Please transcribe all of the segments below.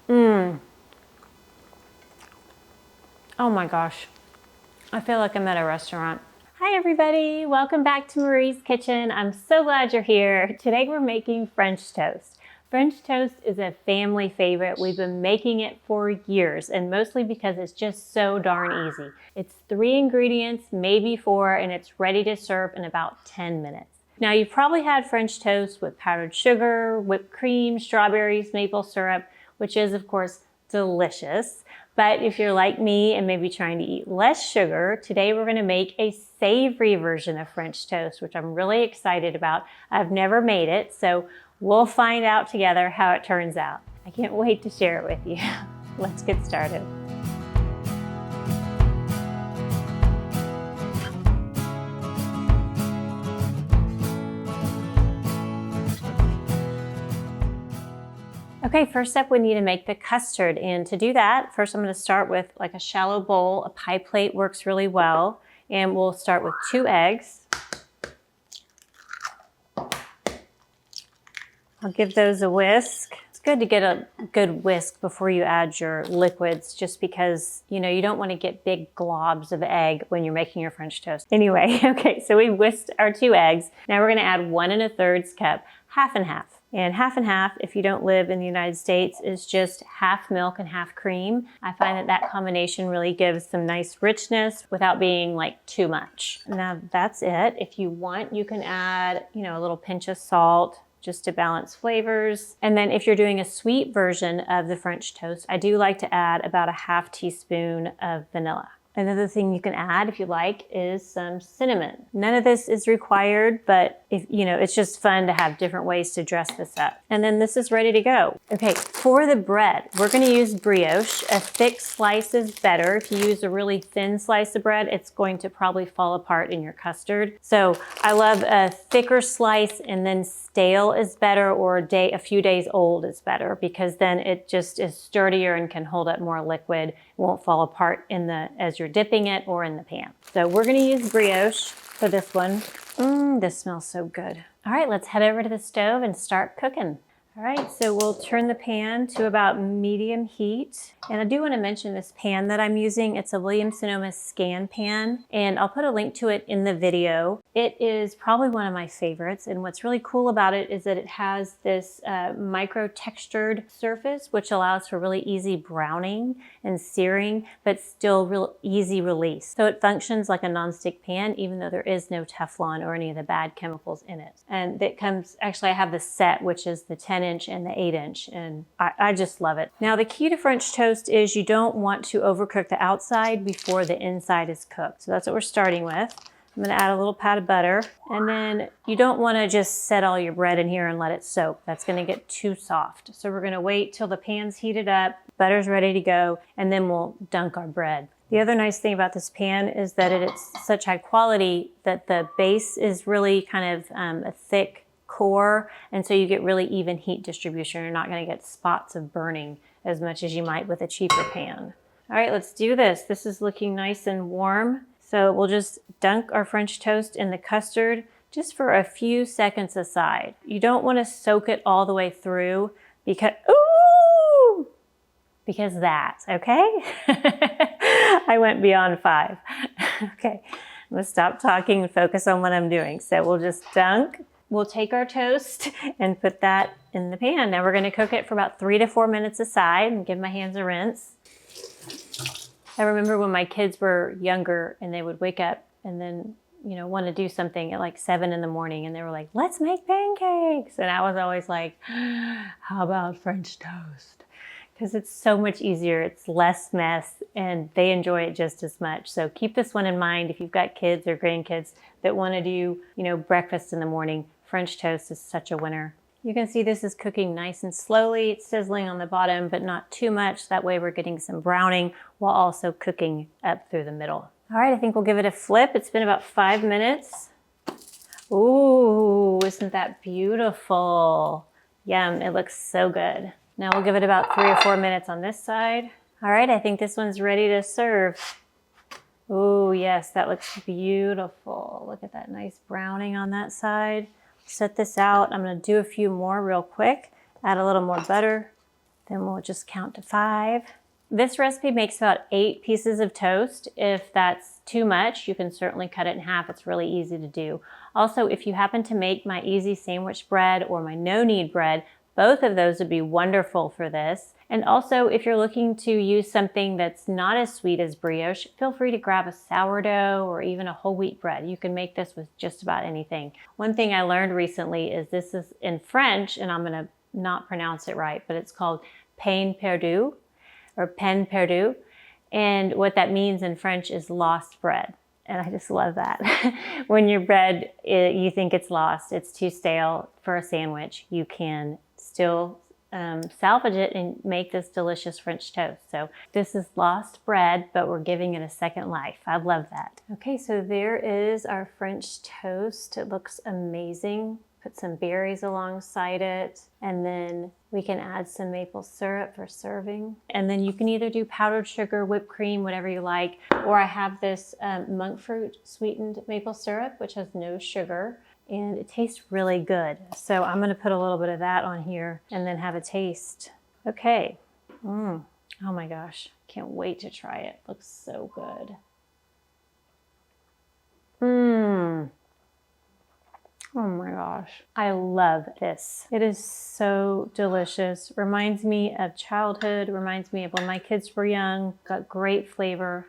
Mmm. Oh my gosh. I feel like I'm at a restaurant. Hi everybody, welcome back to Marie's Kitchen. I'm so glad you're here. Today we're making French toast. French toast is a family favorite. We've been making it for years, and mostly because it's just so darn easy. It's 3 ingredients, maybe 4, and it's ready to serve in about 10 minutes. Now you've probably had French toast with powdered sugar, whipped cream, strawberries, maple syrup, which is of course delicious. But if you're like me and maybe trying to eat less sugar, today we're gonna make a savory version of French toast, which I'm really excited about. I've never made it, so we'll find out together how it turns out. I can't wait to share it with you. Let's get started. Okay, first up we need to make the custard, and to do that, first I'm going to start with like a shallow bowl. A pie plate works really well, and we'll start with 2 eggs. I'll give those a whisk. It's good to get a good whisk before you add your liquids, just because, you know, you don't want to get big globs of egg when you're making your French toast. Anyway, okay, so we whisked our 2 eggs. Now we're going to add 1 1/3 cup, half and half. And half and half, if you don't live in the United States, is just half milk and half cream. I find that that combination really gives some nice richness without being like too much. Now that's it. If you want, you can add, you know, a little pinch of salt just to balance flavors. And then if you're doing a sweet version of the French toast, I do like to add about a half teaspoon of vanilla. Another thing you can add, if you like, is some cinnamon. None of this is required, but if you know, it's just fun to have different ways to dress this up. And then this is ready to go. Okay, for the bread, we're gonna use brioche. A thick slice is better. If you use a really thin slice of bread, it's going to probably fall apart in your custard. So I love a thicker slice, and then stale is better, or a few days old is better, because then it just is sturdier and can hold up more liquid. It won't fall apart as you're dipping it or in the pan. So we're gonna use brioche for this one. This smells so good. All right, let's head over to the stove and start cooking. All right, so we'll turn the pan to about medium heat. And I do want to mention this pan that I'm using. It's a Williams-Sonoma Scan pan, and I'll put a link to it in the video. It is probably one of my favorites, and what's really cool about it is that it has this micro-textured surface, which allows for really easy browning and searing, but still real easy release. So it functions like a nonstick pan, even though there is no Teflon or any of the bad chemicals in it. And it comes, actually I have the set, which is the 10-inch and the 8-inch, and I just love it. Now the key to French toast is you don't want to overcook the outside before the inside is cooked. So that's what we're starting with. I'm gonna add a little pat of butter, and then you don't wanna just set all your bread in here and let it soak. That's gonna get too soft. So we're gonna wait till the pan's heated up, butter's ready to go, and then we'll dunk our bread. The other nice thing about this pan is that it's such high quality that the base is really kind of a thick core, and so you get really even heat distribution. You're not gonna get spots of burning as much as you might with a cheaper pan. All right, let's do this. This is looking nice and warm. So we'll just dunk our French toast in the custard just for a few seconds aside. You don't want to soak it all the way through because that, okay? I went beyond 5. Okay, I'm gonna stop talking and focus on what I'm doing. So we'll just dunk. We'll take our toast and put that in the pan. Now we're gonna cook it for about 3 to 4 minutes aside and give my hands a rinse. I remember when my kids were younger and they would wake up and then, you know, want to do something at like 7 in the morning, and they were like, let's make pancakes. And I was always like, how about French toast? Because it's so much easier, it's less mess, and they enjoy it just as much. So keep this one in mind if you've got kids or grandkids that want to do, you know, breakfast in the morning. French toast is such a winner. You can see this is cooking nice and slowly. It's sizzling on the bottom, but not too much. That way we're getting some browning while also cooking up through the middle. All right, I think we'll give it a flip. It's been about 5 minutes. Ooh, isn't that beautiful? Yum, it looks so good. Now we'll give it about 3 or 4 minutes on this side. All right, I think this one's ready to serve. Ooh, yes, that looks beautiful. Look at that nice browning on that side. Set this out. I'm gonna do a few more real quick. Add a little more butter. Then we'll just count to 5. This recipe makes about 8 pieces of toast. If that's too much, you can certainly cut it in half. It's really easy to do. Also, if you happen to make my easy sandwich bread or my no-knead bread, both of those would be wonderful for this. And also, if you're looking to use something that's not as sweet as brioche, feel free to grab a sourdough or even a whole wheat bread. You can make this with just about anything. One thing I learned recently is this is in French, and I'm gonna not pronounce it right, but it's called pain perdu or peine perdue. And what that means in French is lost bread. And I just love that. When your bread, you think it's lost, it's too stale for a sandwich, you can still salvage it and make this delicious French toast. So this is lost bread, but we're giving it a second life. I love that. Okay, so there is our French toast. It looks amazing. Put some berries alongside it, and then we can add some maple syrup for serving. And then you can either do powdered sugar, whipped cream, whatever you like, or I have this monk fruit sweetened maple syrup, which has no sugar, and it tastes really good. So I'm gonna put a little bit of that on here and then have a taste. Okay. Oh my gosh, can't wait to try it. Looks so good. Oh my gosh, I love this. It is so delicious. Reminds me of childhood, reminds me of when my kids were young. Got great flavor.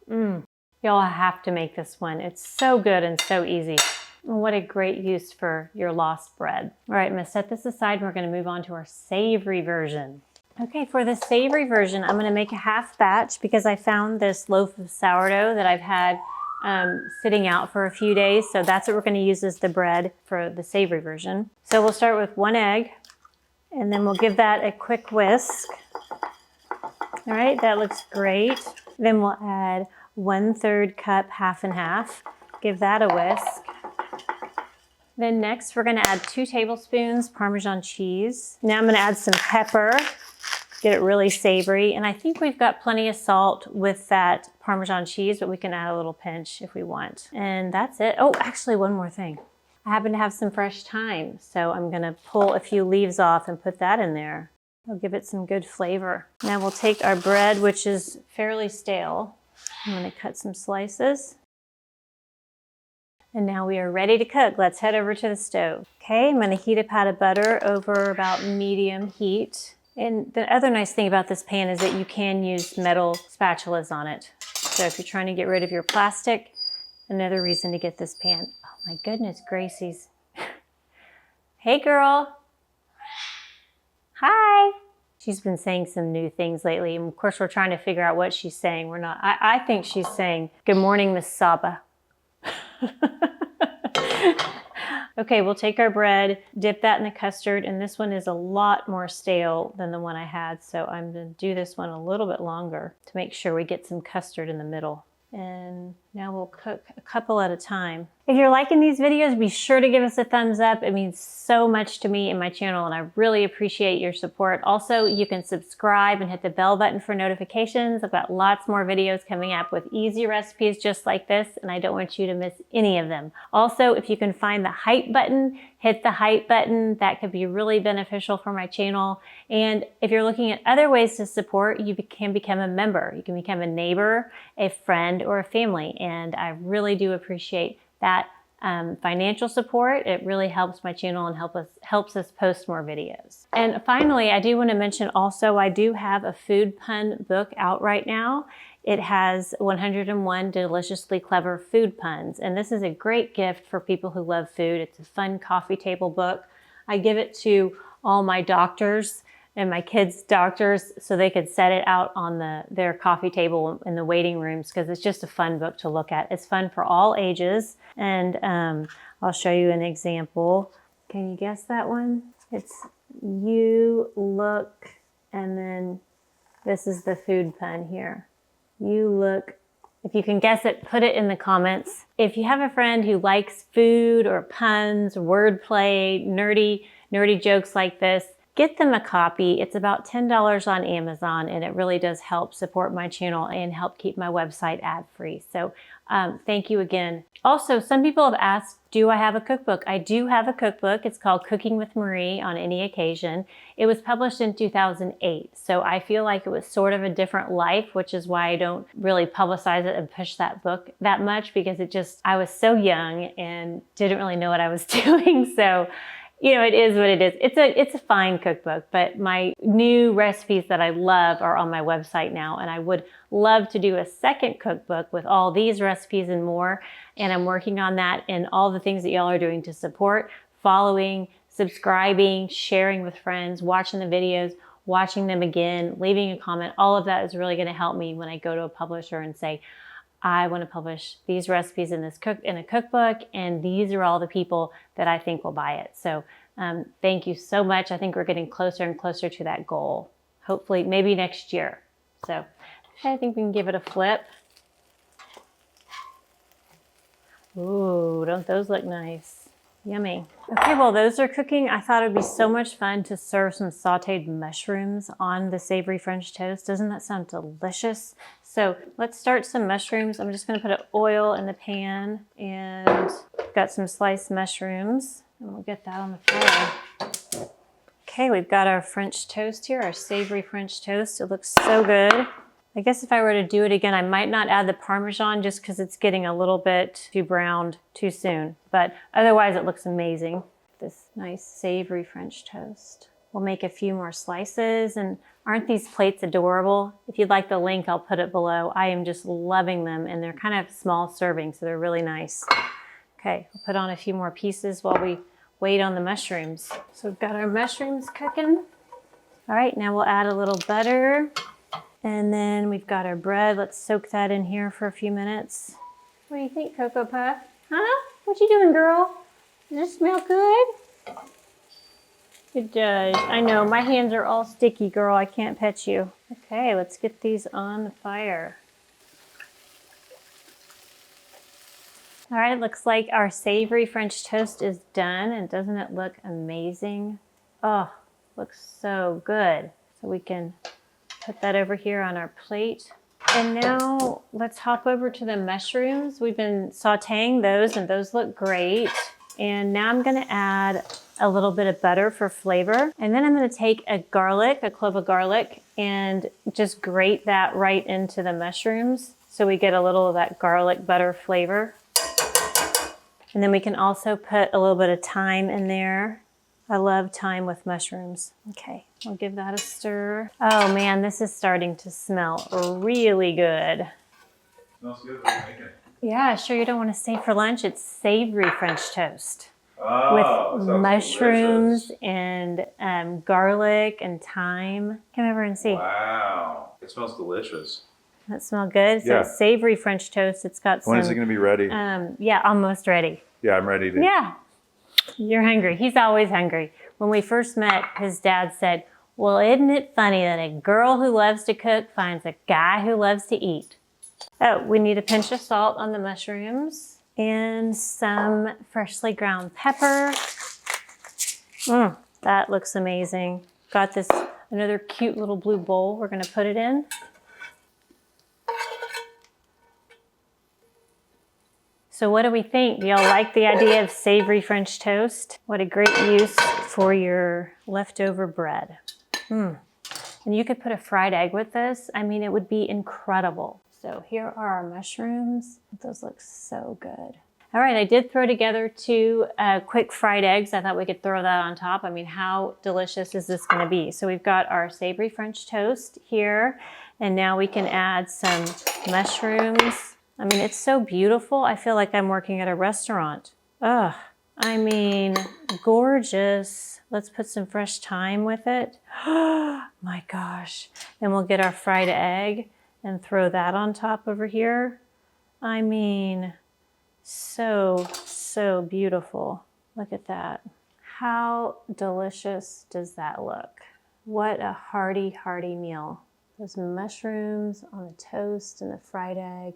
Y'all have to make this one. It's so good and so easy. And what a great use for your lost bread. All right, I'm gonna set this aside and we're gonna move on to our savory version. Okay, for the savory version, I'm gonna make a half batch because I found this loaf of sourdough that I've had sitting out for a few days. So that's what we're gonna use as the bread for the savory version. So we'll start with 1 egg and then we'll give that a quick whisk. All right, that looks great. Then we'll add 1/3 cup, half and half. Give that a whisk. Then next we're gonna add 2 tablespoons Parmesan cheese. Now I'm gonna add some pepper. Get it really savory. And I think we've got plenty of salt with that Parmesan cheese, but we can add a little pinch if we want. And that's it. Oh, actually one more thing. I happen to have some fresh thyme, so I'm gonna pull a few leaves off and put that in there. It'll give it some good flavor. Now we'll take our bread, which is fairly stale. I'm gonna cut some slices. And now we are ready to cook. Let's head over to the stove. Okay, I'm gonna heat a pat of butter over about medium heat. And the other nice thing about this pan is that you can use metal spatulas on it. So if you're trying to get rid of your plastic, another reason to get this pan. Oh my goodness, Gracie's. Hey girl. Hi. She's been saying some new things lately. And of course, we're trying to figure out what she's saying. We're not, I think she's saying, good morning, Miss Saba. Okay, we'll take our bread, dip that in the custard, and this one is a lot more stale than the one I had, so I'm gonna do this one a little bit longer to make sure we get some custard in the middle. And now we'll cook a couple at a time. If you're liking these videos, be sure to give us a thumbs up. It means so much to me and my channel, and I really appreciate your support. Also, you can subscribe and hit the bell button for notifications. I've got lots more videos coming up with easy recipes just like this, and I don't want you to miss any of them. Also, if you can find the hype button, hit the hype button. That could be really beneficial for my channel. And if you're looking at other ways to support, you can become a member. You can become a neighbor, a friend, or a family, and I really do appreciate that financial support. It really helps my channel and helps us post more videos. And finally, I do want to mention also, I do have a food pun book out right now. It has 101 deliciously clever food puns, and this is a great gift for people who love food. It's a fun coffee table book. I give it to all my doctors and my kids' doctors so they could set it out on their coffee table in the waiting rooms, because it's just a fun book to look at. It's fun for all ages, and I'll show you an example. Can you guess that one? It's you look, and then this is the food pun here. You look. If you can guess it, put it in the comments. If you have a friend who likes food or puns, wordplay, nerdy jokes like this, get them a copy. It's about $10 on Amazon, and it really does help support my channel and help keep my website ad-free. So thank you again. Also, some people have asked, do I have a cookbook? I do have a cookbook. It's called Cooking with Marie on Any Occasion. It was published in 2008, so I feel like it was sort of a different life, which is why I don't really publicize it and push that book that much, because I was so young and didn't really know what I was doing. So, you know, it is what it is. It's a fine cookbook, but my new recipes that I love are on my website now, and I would love to do a second cookbook with all these recipes and more, and I'm working on that, and all the things that y'all are doing to support, following, subscribing, sharing with friends, watching the videos, watching them again, leaving a comment. All of that is really going to help me when I go to a publisher and say, I want to publish these recipes in a cookbook, and these are all the people that I think will buy it. So thank you so much. I think we're getting closer and closer to that goal. Hopefully, maybe next year. So I think we can give it a flip. Ooh, don't those look nice? Yummy. Okay, well, those are cooking. I thought it would be so much fun to serve some sauteed mushrooms on the savory French toast. Doesn't that sound delicious? So let's start some mushrooms. I'm just going to put oil in the pan, and got some sliced mushrooms, and we'll get that on the fire. Okay, we've got our French toast here, our savory French toast. It looks so good. I guess if I were to do it again, I might not add the Parmesan just because it's getting a little bit too browned too soon. But otherwise, it looks amazing. This nice savory French toast. We'll make a few more slices, and aren't these plates adorable? If you'd like the link, I'll put it below. I am just loving them, and they're kind of small servings, so they're really nice. Okay, we'll put on a few more pieces while we wait on the mushrooms. So we've got our mushrooms cooking. All right, now we'll add a little butter. And then we've got our bread. Let's soak that in here for a few minutes. What do you think, Cocoa Puff? Huh? What you doing, girl? Does it smell good? It does. I know, my hands are all sticky, girl. I can't pet you. Okay, let's get these on the fire. All right, it looks like our savory French toast is done. And doesn't it look amazing? Oh, looks so good. So we can put that over here on our plate. And now let's hop over to the mushrooms. We've been sauteing those, and those look great. And now I'm gonna add a little bit of butter for flavor. And then I'm gonna take a clove of garlic, and just grate that right into the mushrooms so we get a little of that garlic butter flavor. And then we can also put a little bit of thyme in there. I love thyme with mushrooms. Okay, we'll give that a stir. Oh man, this is starting to smell really good. Smells good. What are you making? Yeah, sure you don't want to stay for lunch. It's savory French toast. Oh, with mushrooms and garlic and thyme. Come over and see. Wow, it smells delicious. That smell good? So Yeah. it's savory French toast. It's got some... When is it going to be ready? Yeah, almost ready. Yeah, I'm ready to. Yeah. You're hungry. He's always hungry. When we first met, his dad said, well, isn't it funny that a girl who loves to cook finds a guy who loves to eat? Oh, we need a pinch of salt on the mushrooms and some freshly ground pepper. That looks amazing. Got this, another cute little blue bowl we're going to put it in. So what do we think? Do y'all like the idea of savory French toast? What a great use for your leftover bread. And you could put a fried egg with this. I mean, it would be incredible. So here are our mushrooms. Those look so good. All right, I did throw together 2 quick fried eggs. I thought we could throw that on top. I mean, how delicious is this gonna be? So we've got our savory French toast here, and now we can add some mushrooms. I mean, it's so beautiful. I feel like I'm working at a restaurant. Ugh, I mean, gorgeous. Let's put some fresh thyme with it. Oh my gosh. Then we'll get our fried egg and throw that on top over here. I mean, so, so beautiful. Look at that. How delicious does that look? What a hearty, hearty meal. Those mushrooms on the toast and the fried egg.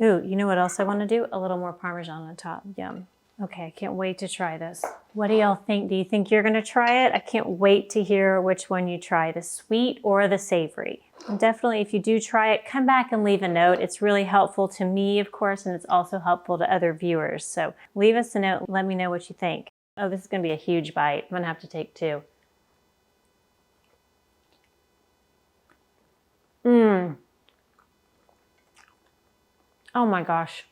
Ooh, you know what else I want to do? A little more Parmesan on top. Yum. Okay, I can't wait to try this. What do y'all think? Do you think you're gonna try it? I can't wait to hear which one you try, the sweet or the savory. And definitely, if you do try it, come back and leave a note. It's really helpful to me, of course, and it's also helpful to other viewers. So leave us a note, let me know what you think. Oh, this is gonna be a huge bite. I'm gonna have to take 2. Oh my gosh.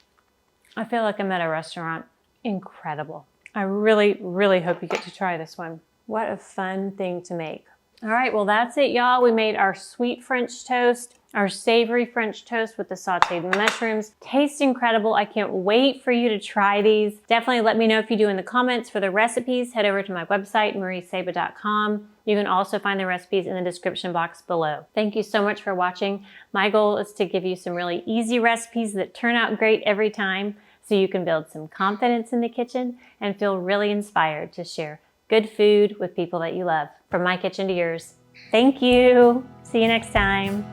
I feel like I'm at a restaurant. Incredible. I really, really hope you get to try this one. What a fun thing to make. All right, well, that's it, y'all. We made our sweet French toast, our savory French toast with the sauteed mushrooms. Tastes incredible. I can't wait for you to try these. Definitely let me know if you do in the comments. For the recipes, head over to my website, mariesaba.com. You can also find the recipes in the description box below. Thank you so much for watching. My goal is to give you some really easy recipes that turn out great every time, so you can build some confidence in the kitchen and feel really inspired to share good food with people that you love. From my kitchen to yours. Thank you. See you next time.